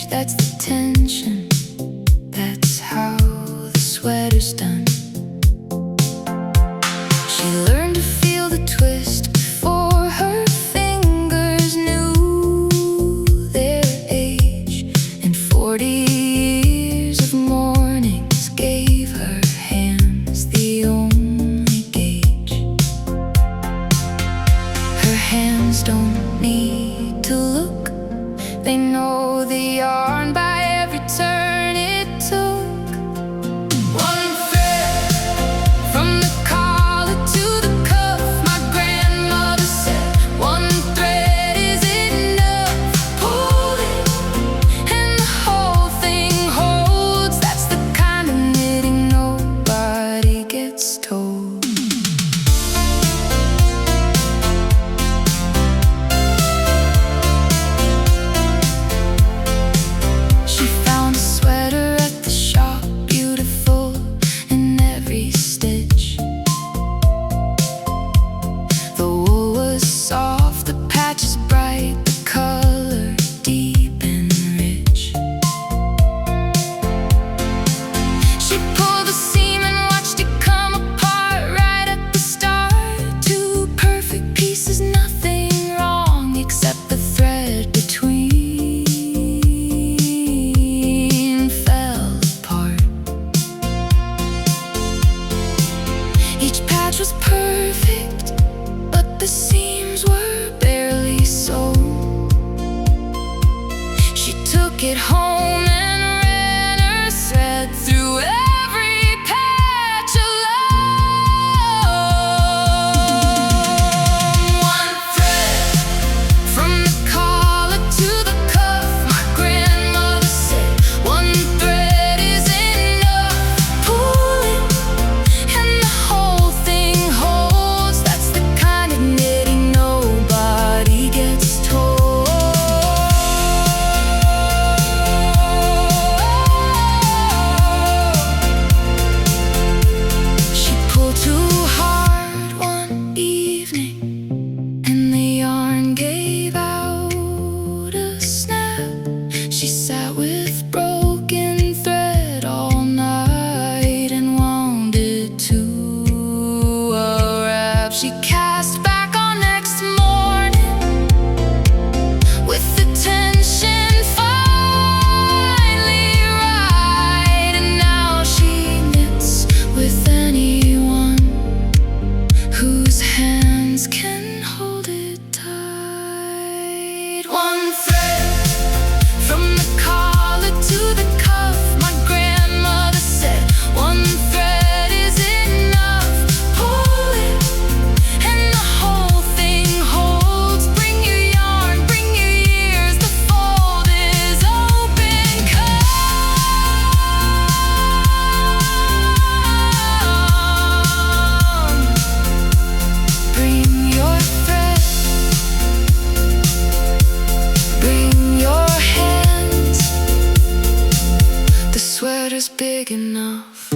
that's the tension. That's how the sweater's done. She learned to feel the twist before her fingers knew their age. And 40 years of mornings gave her hands the only gauge. Her hands don't need to look, they know the yarn by every turn it took. One thread from the collar to the cuff, my grandmother said. One thread is enough. Pull it and the whole thing holds. That's the kind of knitting nobody gets told. Soft, the patch is bright, the color deep and rich. She pulled the seam and watched it come apart right at the start. Two perfect pieces, nothing wrong except the thread between fell apart. Each patch was perfect, but the seams were barely so. She took it home and ran her thread through every patch alone. One thread from the collar to the cuff, my grandmother said. One thread is enough. Pull it and the whole thing holds. That's the kind of knitting nobody gets told. She pulled too hard one evening and the yarn gave out a snap. She sat with broken thread all night and wound it to a wrap. She cast back on next morning with the tension finally right. And now she knits with anyone whose hands can hold it tight. One thread from the collar to the cuff, my grandmother said. One thread is enough. Pull it and the whole thing holds. Bring your yarn, bring your years, the fold is open. Come, bring your thread, bring your hands. The sweater's big enough.